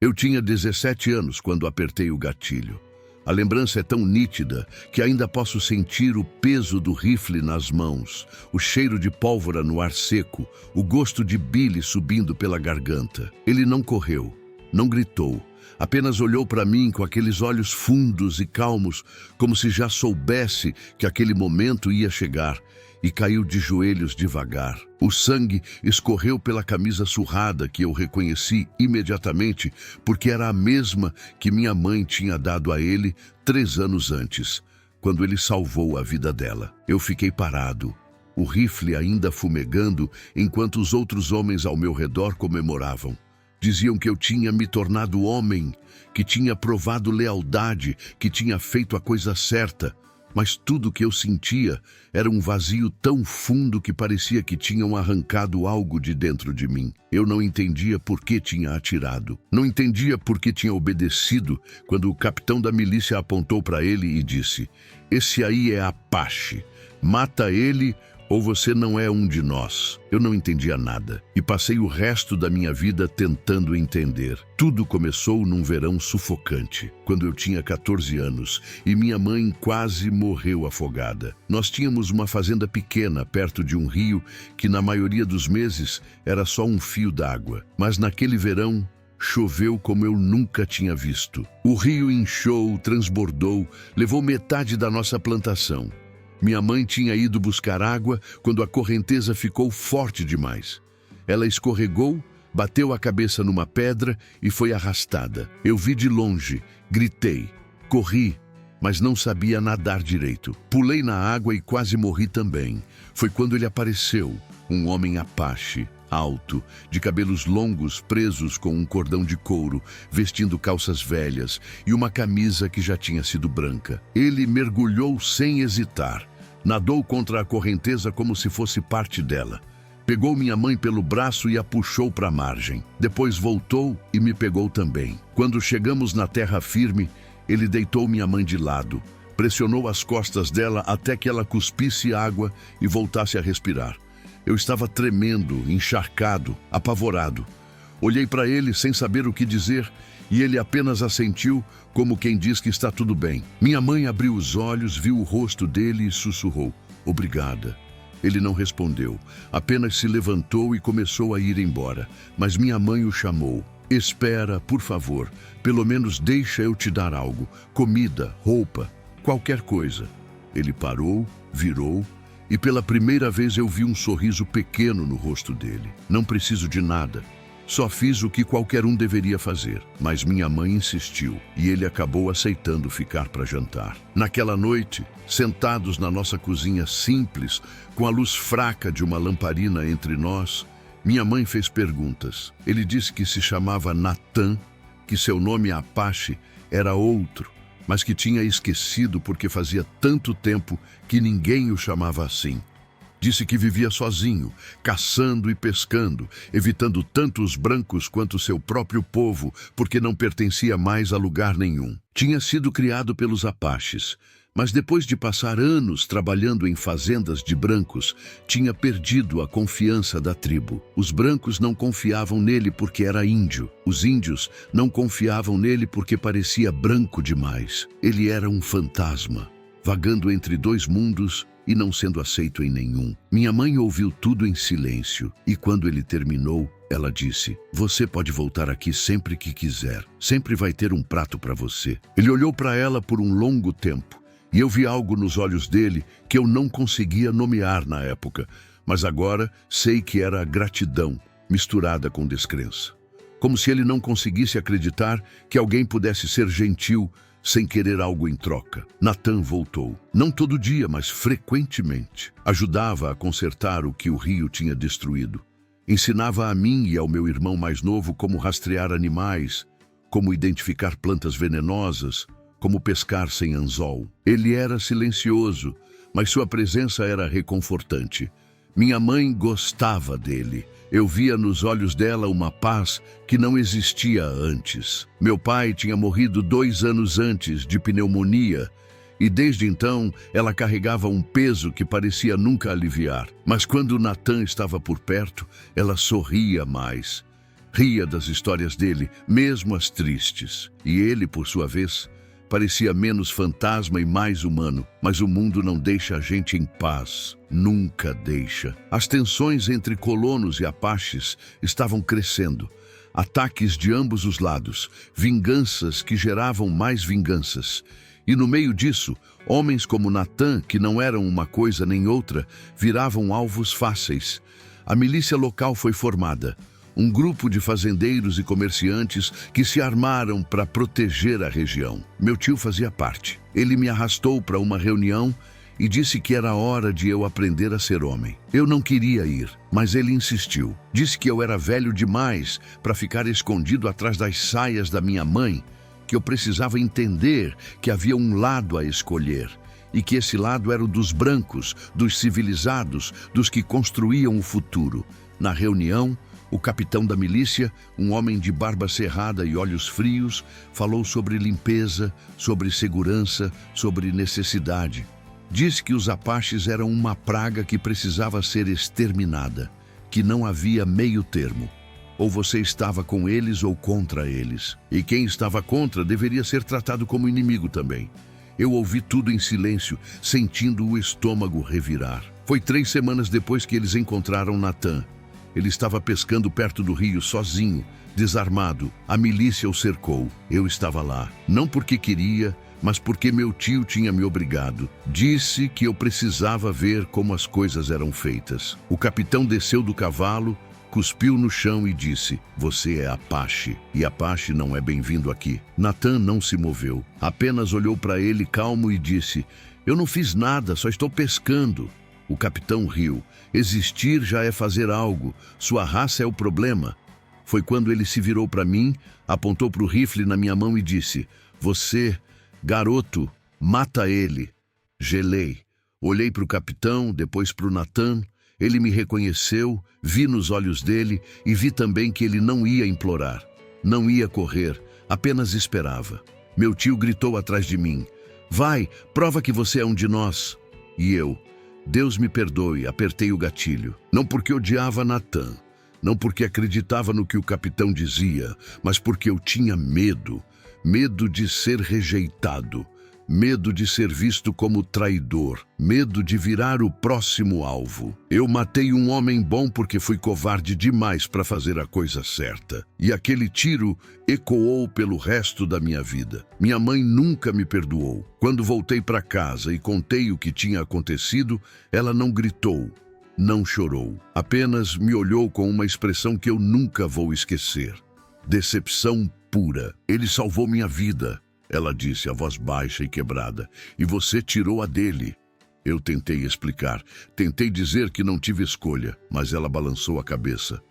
Eu tinha 17 anos quando apertei o gatilho. A lembrança é tão nítida que ainda posso sentir o peso do rifle nas mãos, o cheiro de pólvora no ar seco, o gosto de bile subindo pela garganta. Ele não correu, não gritou, apenas olhou para mim com aqueles olhos fundos e calmos, como se já soubesse que aquele momento ia chegar, e caiu de joelhos devagar. O sangue escorreu pela camisa surrada que eu reconheci imediatamente, porque era a mesma que minha mãe tinha dado a ele 3 anos antes, quando ele salvou a vida dela. Eu fiquei parado, o rifle ainda fumegando, enquanto os outros homens ao meu redor comemoravam. Diziam que eu tinha me tornado homem, que tinha provado lealdade, que tinha feito a coisa certa. Mas tudo que eu sentia era um vazio tão fundo que parecia que tinham arrancado algo de dentro de mim. Eu não entendia por que tinha atirado. Não entendia por que tinha obedecido quando o capitão da milícia apontou para ele e disse: "Esse aí é Apache. Mata ele ou você não é um de nós." Eu não entendia nada e passei o resto da minha vida tentando entender. Tudo começou num verão sufocante, quando eu tinha 14 anos e minha mãe quase morreu afogada. Nós tínhamos uma fazenda pequena perto de um rio que na maioria dos meses era só um fio d'água. Mas naquele verão choveu como eu nunca tinha visto. O rio inchou, transbordou, levou metade da nossa plantação. Minha mãe tinha ido buscar água quando a correnteza ficou forte demais. Ela escorregou, bateu a cabeça numa pedra e foi arrastada. Eu vi de longe, gritei, corri, mas não sabia nadar direito. Pulei na água e quase morri também. Foi quando ele apareceu, um homem Apache, alto, de cabelos longos presos com um cordão de couro, vestindo calças velhas e uma camisa que já tinha sido branca. Ele mergulhou sem hesitar. Nadou contra a correnteza como se fosse parte dela. Pegou minha mãe pelo braço e a puxou para a margem. Depois voltou e me pegou também. Quando chegamos na terra firme, ele deitou minha mãe de lado, pressionou as costas dela até que ela cuspisse água e voltasse a respirar. Eu estava tremendo, encharcado, apavorado. Olhei para ele sem saber o que dizer e ele apenas assentiu, como quem diz que está tudo bem. Minha mãe abriu os olhos, viu o rosto dele e sussurrou: "Obrigada." Ele não respondeu, apenas se levantou e começou a ir embora. Mas minha mãe o chamou: "Espera, por favor, pelo menos deixa eu te dar algo, comida, roupa, qualquer coisa." Ele parou, virou, e pela primeira vez eu vi um sorriso pequeno no rosto dele. "Não preciso de nada. Só fiz o que qualquer um deveria fazer." Mas minha mãe insistiu e ele acabou aceitando ficar para jantar. Naquela noite, sentados na nossa cozinha simples, com a luz fraca de uma lamparina entre nós, minha mãe fez perguntas. Ele disse que se chamava Natan, que seu nome Apache era outro, mas que tinha esquecido porque fazia tanto tempo que ninguém o chamava assim. Disse que vivia sozinho, caçando e pescando, evitando tanto os brancos quanto seu próprio povo, porque não pertencia mais a lugar nenhum. Tinha sido criado pelos Apaches, mas depois de passar anos trabalhando em fazendas de brancos, tinha perdido a confiança da tribo. Os brancos não confiavam nele porque era índio. Os índios não confiavam nele porque parecia branco demais. Ele era um fantasma, vagando entre 2 mundos e não sendo aceito em nenhum. Minha mãe ouviu tudo em silêncio, e quando ele terminou, ela disse: "Você pode voltar aqui sempre que quiser. Sempre vai ter um prato para você." Ele olhou para ela por um longo tempo, e eu vi algo nos olhos dele que eu não conseguia nomear na época, mas agora sei que era gratidão misturada com descrença. Como se ele não conseguisse acreditar que alguém pudesse ser gentil sem querer algo em troca. Natan voltou. Não todo dia, mas frequentemente. Ajudava a consertar o que o rio tinha destruído. Ensinava a mim e ao meu irmão mais novo como rastrear animais, como identificar plantas venenosas, como pescar sem anzol. Ele era silencioso, mas sua presença era reconfortante. Minha mãe gostava dele. Eu via nos olhos dela uma paz que não existia antes. Meu pai tinha morrido 2 anos antes de pneumonia e desde então ela carregava um peso que parecia nunca aliviar. Mas quando Natan estava por perto, ela sorria mais. Ria das histórias dele, mesmo as tristes. E ele, por sua vez, parecia menos fantasma e mais humano. Mas o mundo não deixa a gente em paz. Nunca deixa. As tensões entre colonos e apaches estavam crescendo. Ataques de ambos os lados, vinganças que geravam mais vinganças. E no meio disso, homens como Natan, que não eram uma coisa nem outra, viravam alvos fáceis. A milícia local foi formada. Um grupo de fazendeiros e comerciantes que se armaram para proteger a região. Meu tio fazia parte. Ele me arrastou para uma reunião e disse que era hora de eu aprender a ser homem. Eu não queria ir, mas ele insistiu. Disse que eu era velho demais para ficar escondido atrás das saias da minha mãe, que eu precisava entender que havia um lado a escolher e que esse lado era o dos brancos, dos civilizados, dos que construíam o futuro. Na reunião, o capitão da milícia, um homem de barba cerrada e olhos frios, falou sobre limpeza, sobre segurança, sobre necessidade. Disse que os apaches eram uma praga que precisava ser exterminada, que não havia meio termo. Ou você estava com eles ou contra eles. E quem estava contra deveria ser tratado como inimigo também. Eu ouvi tudo em silêncio, sentindo o estômago revirar. Foi 3 semanas depois que eles encontraram Natan. Ele estava pescando perto do rio sozinho, desarmado. A milícia o cercou. Eu estava lá, não porque queria, mas porque meu tio tinha me obrigado. Disse que eu precisava ver como as coisas eram feitas. O capitão desceu do cavalo, cuspiu no chão e disse: "Você é Apache, e Apache não é bem-vindo aqui." Natan não se moveu, apenas olhou para ele calmo e disse: "Eu não fiz nada, só estou pescando." O capitão riu. "Existir já é fazer algo. Sua raça é o problema." Foi quando ele se virou para mim, apontou para o rifle na minha mão e disse: "Você, garoto, mata ele." Gelei. Olhei para o capitão, depois para o Natan. Ele me reconheceu, vi nos olhos dele e vi também que ele não ia implorar. Não ia correr, apenas esperava. Meu tio gritou atrás de mim: "Vai, prova que você é um de nós." E eu: "Deus me perdoe", apertei o gatilho. Não porque odiava Natan, não porque acreditava no que o capitão dizia, mas porque eu tinha medo. Medo de ser rejeitado, medo de ser visto como traidor, medo de virar o próximo alvo. Eu matei um homem bom porque fui covarde demais para fazer a coisa certa. E aquele tiro ecoou pelo resto da minha vida. Minha mãe nunca me perdoou. Quando voltei para casa e contei o que tinha acontecido, ela não gritou, não chorou. Apenas me olhou com uma expressão que eu nunca vou esquecer. Decepção pura. "Ele salvou minha vida", ela disse, a voz baixa e quebrada, "e você tirou a dele." Eu tentei explicar, tentei dizer que não tive escolha, mas ela balançou a cabeça.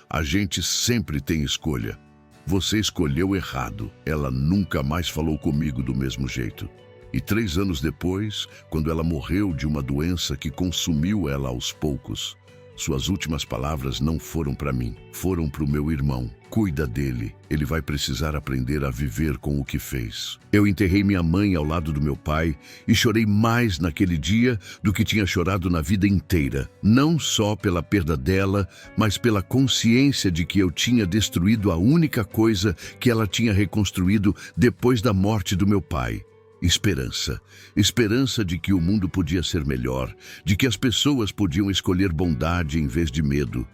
"A gente sempre tem escolha. Você escolheu errado." Ela nunca mais falou comigo do mesmo jeito. E 3 anos depois, quando ela morreu de uma doença que consumiu ela aos poucos, suas últimas palavras não foram para mim, foram para o meu irmão. "Cuida dele, ele vai precisar aprender a viver com o que fez." Eu enterrei minha mãe ao lado do meu pai e chorei mais naquele dia do que tinha chorado na vida inteira. Não só pela perda dela, mas pela consciência de que eu tinha destruído a única coisa que ela tinha reconstruído depois da morte do meu pai. Esperança. Esperança de que o mundo podia ser melhor, de que as pessoas podiam escolher bondade em vez de medo.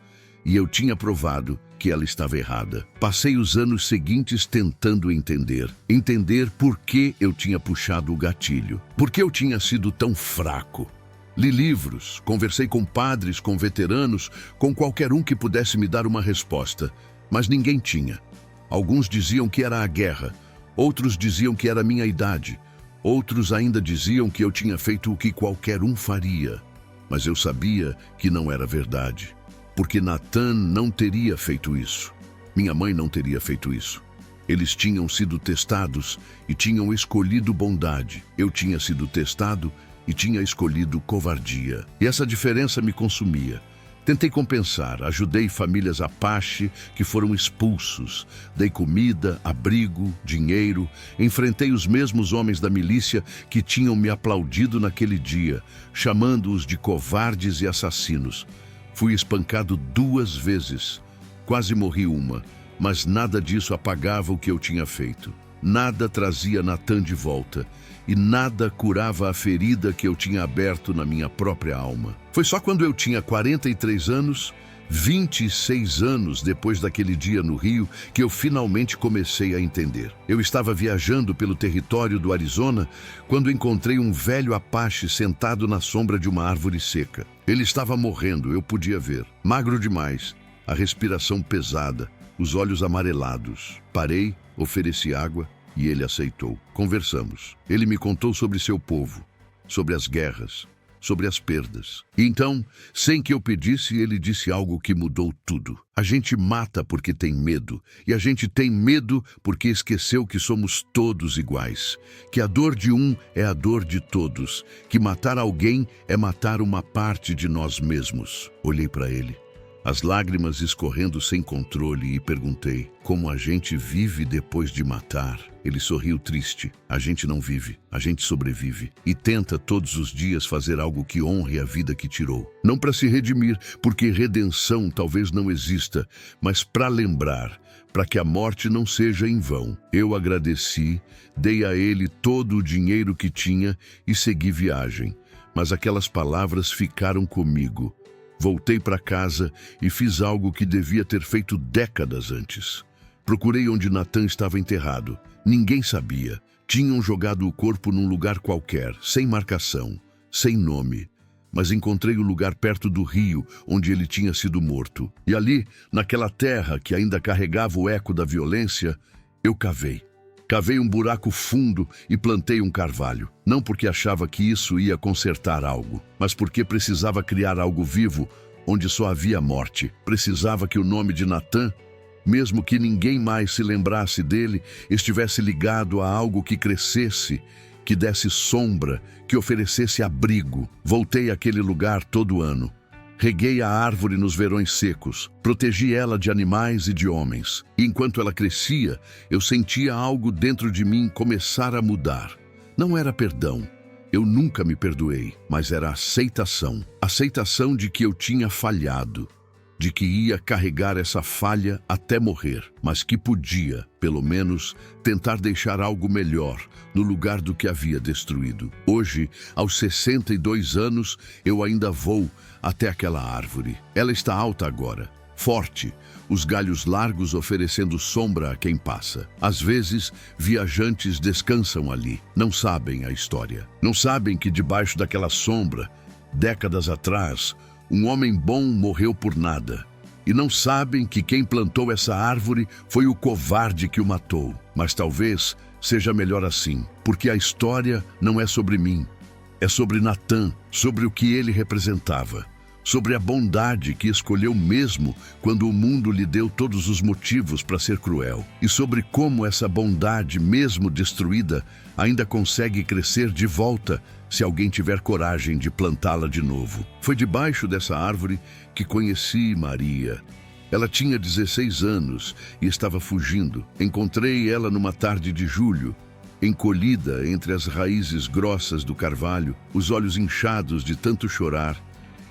E eu tinha provado que ela estava errada. Passei os anos seguintes tentando entender por que eu tinha puxado o gatilho, por que eu tinha sido tão fraco. Li livros, conversei com padres, com veteranos, com qualquer um que pudesse me dar uma resposta, mas ninguém tinha. Alguns diziam que era a guerra, outros diziam que era a minha idade, outros ainda diziam que eu tinha feito o que qualquer um faria. Mas eu sabia que não era verdade, porque Natan não teria feito isso. Minha mãe não teria feito isso. Eles tinham sido testados e tinham escolhido bondade. Eu tinha sido testado e tinha escolhido covardia. E essa diferença me consumia. Tentei compensar, ajudei famílias Apache que foram expulsos. Dei comida, abrigo, dinheiro. Enfrentei os mesmos homens da milícia que tinham me aplaudido naquele dia, chamando-os de covardes e assassinos. Fui espancado 2 vezes. Quase morri uma, mas nada disso apagava o que eu tinha feito. Nada trazia Natan de volta e nada curava a ferida que eu tinha aberto na minha própria alma. Foi só quando eu tinha 43 anos, 26 anos depois daquele dia no Rio, que eu finalmente comecei a entender. Eu estava viajando pelo território do Arizona quando encontrei um velho Apache sentado na sombra de uma árvore seca. Ele estava morrendo, eu podia ver. Magro demais, a respiração pesada, os olhos amarelados. Parei, ofereci água e ele aceitou. Conversamos. Ele me contou sobre seu povo, sobre as guerras, sobre as perdas. E então, sem que eu pedisse, ele disse algo que mudou tudo. A gente mata porque tem medo, e a gente tem medo porque esqueceu que somos todos iguais, que a dor de um é a dor de todos, que matar alguém é matar uma parte de nós mesmos. Olhei para ele, as lágrimas escorrendo sem controle, e perguntei: como a gente vive depois de matar? Ele sorriu triste. A gente não vive, a gente sobrevive. E tenta todos os dias fazer algo que honre a vida que tirou. Não para se redimir, porque redenção talvez não exista, mas para lembrar, para que a morte não seja em vão. Eu agradeci, dei a ele todo o dinheiro que tinha e segui viagem. Mas aquelas palavras ficaram comigo. Voltei para casa e fiz algo que devia ter feito décadas antes. Procurei onde Natan estava enterrado. Ninguém sabia. Tinham jogado o corpo num lugar qualquer, sem marcação, sem nome. Mas encontrei o lugar perto do rio onde ele tinha sido morto. E ali, naquela terra que ainda carregava o eco da violência, eu cavei. Cavei um buraco fundo e plantei um carvalho. Não porque achava que isso ia consertar algo, mas porque precisava criar algo vivo, onde só havia morte. Precisava que o nome de Natan, mesmo que ninguém mais se lembrasse dele, estivesse ligado a algo que crescesse, que desse sombra, que oferecesse abrigo. Voltei àquele lugar todo ano. Reguei a árvore nos verões secos, protegi ela de animais e de homens. E enquanto ela crescia, eu sentia algo dentro de mim começar a mudar. Não era perdão, eu nunca me perdoei, mas era aceitação. Aceitação de que eu tinha falhado, de que ia carregar essa falha até morrer, mas que podia, pelo menos, tentar deixar algo melhor no lugar do que havia destruído. Hoje, aos 62 anos, eu ainda vou até aquela árvore. Ela está alta agora, forte, os galhos largos oferecendo sombra a quem passa. Às vezes, viajantes descansam ali, não sabem a história. Não sabem que debaixo daquela sombra, décadas atrás, um homem bom morreu por nada. E não sabem que quem plantou essa árvore foi o covarde que o matou. Mas talvez seja melhor assim, porque a história não é sobre mim. É sobre Natan, sobre o que ele representava, sobre a bondade que escolheu mesmo quando o mundo lhe deu todos os motivos para ser cruel, e sobre como essa bondade, mesmo destruída, ainda consegue crescer de volta se alguém tiver coragem de plantá-la de novo. Foi debaixo dessa árvore que conheci Maria. Ela tinha 16 anos e estava fugindo. Encontrei ela numa tarde de julho, encolhida entre as raízes grossas do carvalho, os olhos inchados de tanto chorar,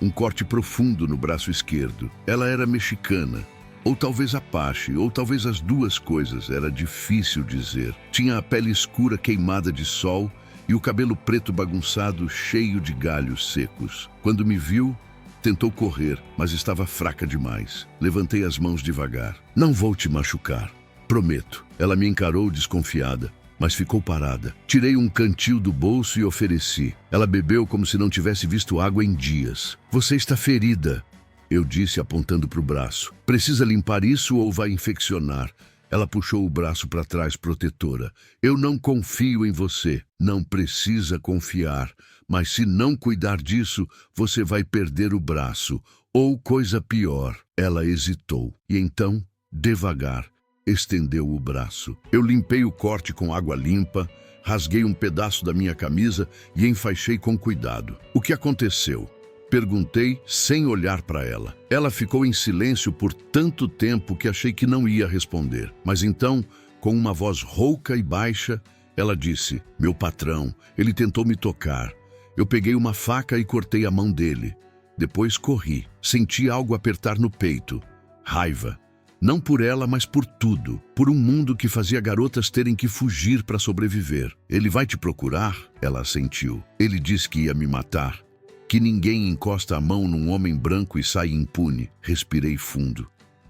um corte profundo no braço esquerdo. Ela era mexicana, ou talvez Apache, ou talvez as duas coisas, era difícil dizer. Tinha a pele escura queimada de sol e o cabelo preto bagunçado, cheio de galhos secos. Quando me viu, tentou correr, mas estava fraca demais. Levantei as mãos devagar. Não vou te machucar, prometo. Ela me encarou desconfiada, mas ficou parada. Tirei um cantil do bolso e ofereci. Ela bebeu como se não tivesse visto água em dias. Você está ferida, eu disse apontando para o braço. Precisa limpar isso ou vai infeccionar? Ela puxou o braço para trás, protetora. Eu não confio em você. Não precisa confiar. Mas se não cuidar disso, você vai perder o braço. Ou coisa pior. Ela hesitou. E então, devagar, estendeu o braço. Eu limpei o corte com água limpa, rasguei um pedaço da minha camisa e enfaixei com cuidado. O que aconteceu? Perguntei sem olhar para ela. Ela ficou em silêncio por tanto tempo que achei que não ia responder. Mas então, com uma voz rouca e baixa, ela disse: meu patrão, ele tentou me tocar. Eu peguei uma faca e cortei a mão dele. Depois corri. Senti algo apertar no peito. Raiva. Não por ela, mas por tudo. Por um mundo que fazia garotas terem que fugir para sobreviver. Ele vai te procurar? Ela assentiu. Ele disse que ia me matar. Que ninguém encosta a mão num homem branco e sai impune. Respirei fundo.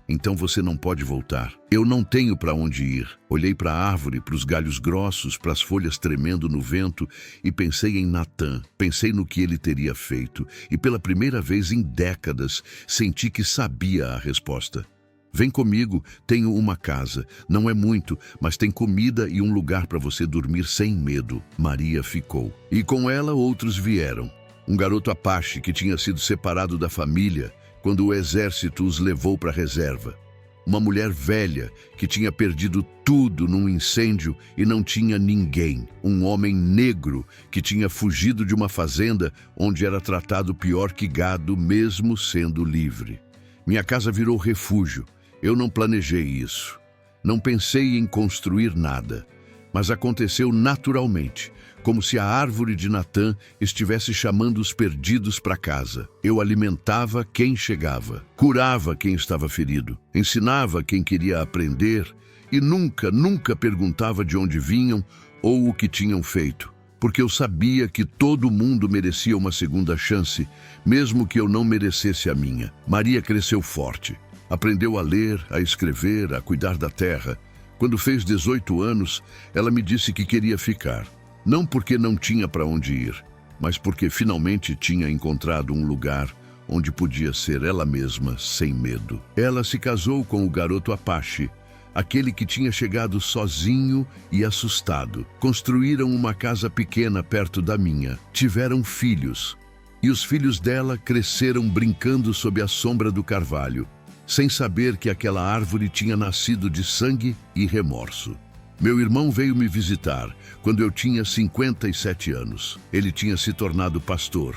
Então você não pode voltar. Eu não tenho para onde ir. Olhei para a árvore, para os galhos grossos, para as folhas tremendo no vento e pensei em Natan. Pensei no que ele teria feito e pela primeira vez em décadas senti que sabia a resposta. Vem comigo, tenho uma casa. Não é muito, mas tem comida e um lugar para você dormir sem medo. Maria ficou. E com ela outros vieram. Um garoto Apache que tinha sido separado da família quando o exército os levou para a reserva. Uma mulher velha que tinha perdido tudo num incêndio e não tinha ninguém. Um homem negro que tinha fugido de uma fazenda onde era tratado pior que gado, mesmo sendo livre. Minha casa virou refúgio. Eu não planejei isso. Não pensei em construir nada. Mas aconteceu naturalmente, como se a árvore de Natan estivesse chamando os perdidos para casa. Eu alimentava quem chegava, curava quem estava ferido, ensinava quem queria aprender e nunca perguntava de onde vinham ou o que tinham feito, porque eu sabia que todo mundo merecia uma segunda chance, mesmo que eu não merecesse a minha. Maria cresceu forte, aprendeu a ler, a escrever, a cuidar da terra. Quando fez 18 anos, ela me disse que queria ficar. Não porque não tinha para onde ir, mas porque finalmente tinha encontrado um lugar onde podia ser ela mesma sem medo. Ela se casou com o garoto Apache, aquele que tinha chegado sozinho e assustado. Construíram uma casa pequena perto da minha. Tiveram filhos. E os filhos dela cresceram brincando sob a sombra do carvalho, sem saber que aquela árvore tinha nascido de sangue e remorso. Meu irmão veio me visitar quando eu tinha 57 anos. Ele tinha se tornado pastor.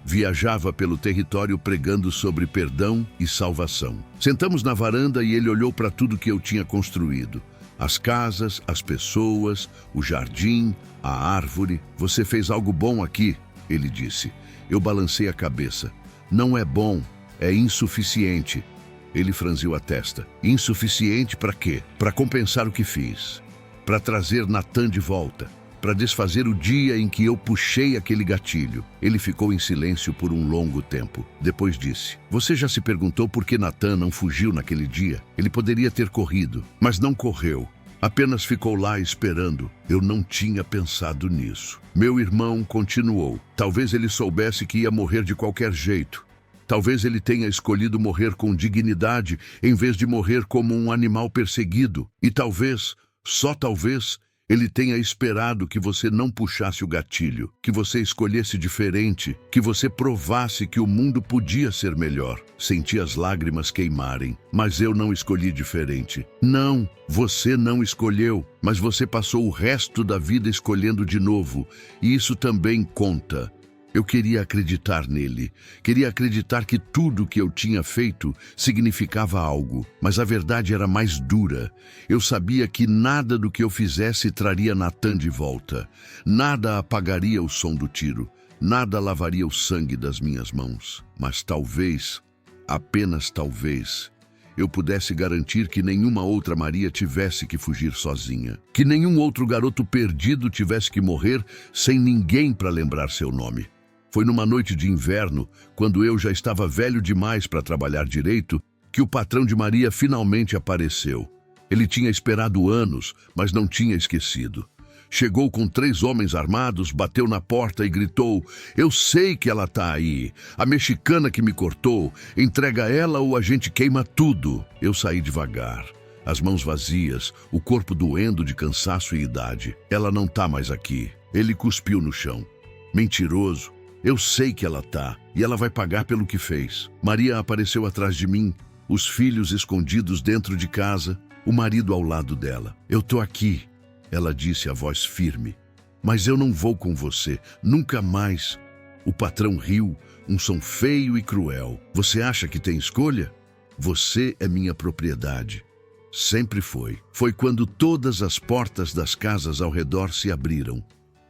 Viajava pelo território pregando sobre perdão e salvação. Sentamos na varanda e ele olhou para tudo que eu tinha construído. As casas, as pessoas, o jardim, a árvore. Você fez algo bom aqui, ele disse. Eu balancei a cabeça. Não é bom, é insuficiente. Ele franziu a testa. Insuficiente para quê? Para compensar o que fiz. Para trazer Natan de volta, para desfazer o dia em que eu puxei aquele gatilho. Ele ficou em silêncio por um longo tempo. Depois disse: você já se perguntou por que Natan não fugiu naquele dia? Ele poderia ter corrido, mas não correu. Apenas ficou lá esperando. Eu não tinha pensado nisso. Meu irmão continuou. Talvez ele soubesse que ia morrer de qualquer jeito. Talvez ele tenha escolhido morrer com dignidade em vez de morrer como um animal perseguido. E talvez, só talvez, ele tenha esperado que você não puxasse o gatilho, que você escolhesse diferente, que você provasse que o mundo podia ser melhor. Senti as lágrimas queimarem, mas eu não escolhi diferente. Não, você não escolheu, mas você passou o resto da vida escolhendo de novo, e isso também conta. Eu queria acreditar nele, queria acreditar que tudo que eu tinha feito significava algo, mas a verdade era mais dura. Eu sabia que nada do que eu fizesse traria Natan de volta, nada apagaria o som do tiro, nada lavaria o sangue das minhas mãos. Mas talvez, apenas talvez, eu pudesse garantir que nenhuma outra Maria tivesse que fugir sozinha, que nenhum outro garoto perdido tivesse que morrer sem ninguém para lembrar seu nome. Foi numa noite de inverno, quando eu já estava velho demais para trabalhar direito, que o patrão de Maria finalmente apareceu. Ele tinha esperado anos, mas não tinha esquecido. Chegou com 3 homens armados, bateu na porta e gritou: eu sei que ela tá aí. A mexicana que me cortou, entrega ela ou a gente queima tudo. Eu saí devagar, as mãos vazias, o corpo doendo de cansaço e idade. Ela não tá mais aqui. Ele cuspiu no chão. Mentiroso. Eu sei que ela tá, e ela vai pagar pelo que fez. Maria apareceu atrás de mim, os filhos escondidos dentro de casa, o marido ao lado dela. Eu tô aqui, ela disse a voz firme. Mas eu não vou com você, nunca mais. O patrão riu, um som feio e cruel. Você acha que tem escolha? Você é minha propriedade. Sempre foi. Foi quando todas as portas das casas ao redor se abriram,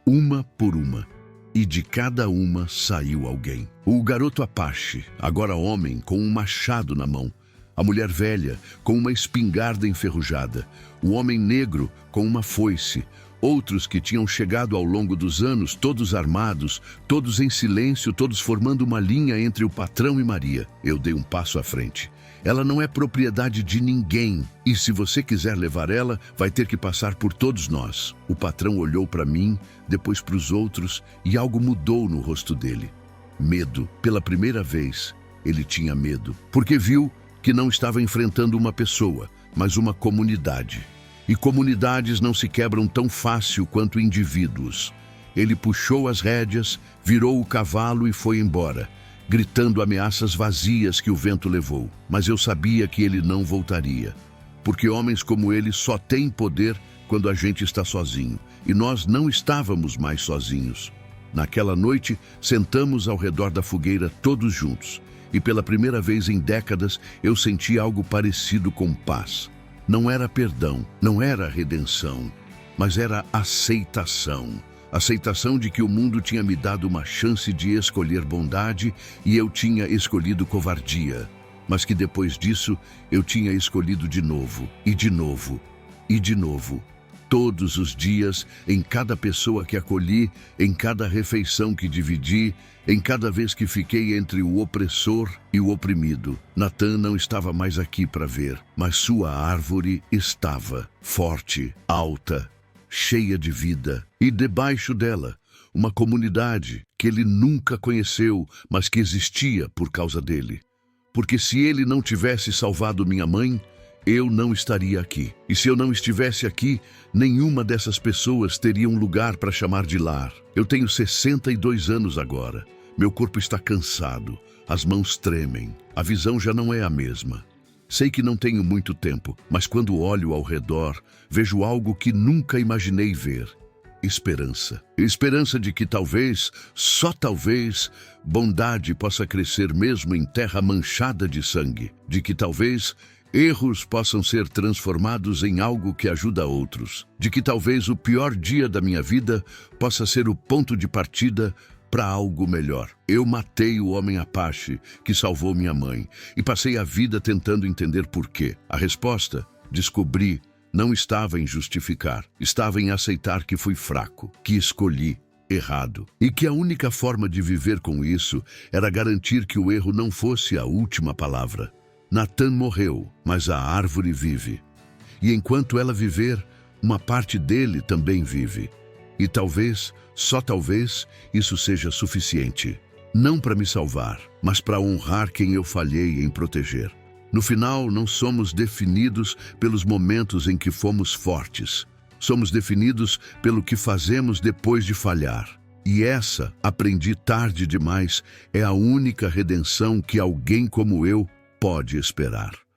uma por uma. E de cada uma saiu alguém. O garoto Apache, agora homem, com um machado na mão, a mulher velha com uma espingarda enferrujada, o homem negro com uma foice, outros que tinham chegado ao longo dos anos, todos armados, todos em silêncio, todos formando uma linha entre o patrão e Maria. Eu dei um passo à frente. Ela não é propriedade de ninguém, e se você quiser levar ela, vai ter que passar por todos nós. O patrão olhou para mim, depois para os outros, e algo mudou no rosto dele. Medo. Pela primeira vez, ele tinha medo, porque viu que não estava enfrentando uma pessoa, mas uma comunidade. E comunidades não se quebram tão fácil quanto indivíduos. Ele puxou as rédeas, virou o cavalo e foi embora, gritando ameaças vazias que o vento levou. Mas eu sabia que ele não voltaria, porque homens como ele só têm poder quando a gente está sozinho. E nós não estávamos mais sozinhos. Naquela noite, sentamos ao redor da fogueira todos juntos. E pela primeira vez em décadas, eu senti algo parecido com paz. Não era perdão, não era redenção, mas era aceitação. Aceitação de que o mundo tinha me dado uma chance de escolher bondade e eu tinha escolhido covardia. Mas que depois disso, eu tinha escolhido de novo, e de novo, e de novo. Todos os dias, em cada pessoa que acolhi, em cada refeição que dividi, em cada vez que fiquei entre o opressor e o oprimido. Natan não estava mais aqui para ver, mas sua árvore estava, forte, alta, cheia de vida. E debaixo dela, uma comunidade que ele nunca conheceu, mas que existia por causa dele. Porque se ele não tivesse salvado minha mãe, eu não estaria aqui. E se eu não estivesse aqui, nenhuma dessas pessoas teria um lugar para chamar de lar. Eu tenho 62 anos agora. Meu corpo está cansado, as mãos tremem, a visão já não é a mesma. Sei que não tenho muito tempo, mas quando olho ao redor, vejo algo que nunca imaginei ver. Esperança. Esperança de que talvez, só talvez, bondade possa crescer mesmo em terra manchada de sangue. De que talvez erros possam ser transformados em algo que ajuda outros. De que talvez o pior dia da minha vida possa ser o ponto de partida para algo melhor. Eu matei o homem Apache que salvou minha mãe e passei a vida tentando entender por quê. A resposta, descobri, não estava em justificar, estava em aceitar que fui fraco, que escolhi errado. E que a única forma de viver com isso era garantir que o erro não fosse a última palavra. Natan morreu, mas a árvore vive. E enquanto ela viver, uma parte dele também vive. E talvez, só talvez, isso seja suficiente. Não para me salvar, mas para honrar quem eu falhei em proteger. No final, não somos definidos pelos momentos em que fomos fortes. Somos definidos pelo que fazemos depois de falhar. E essa, aprendi tarde demais, é a única redenção que alguém como eu pode esperar.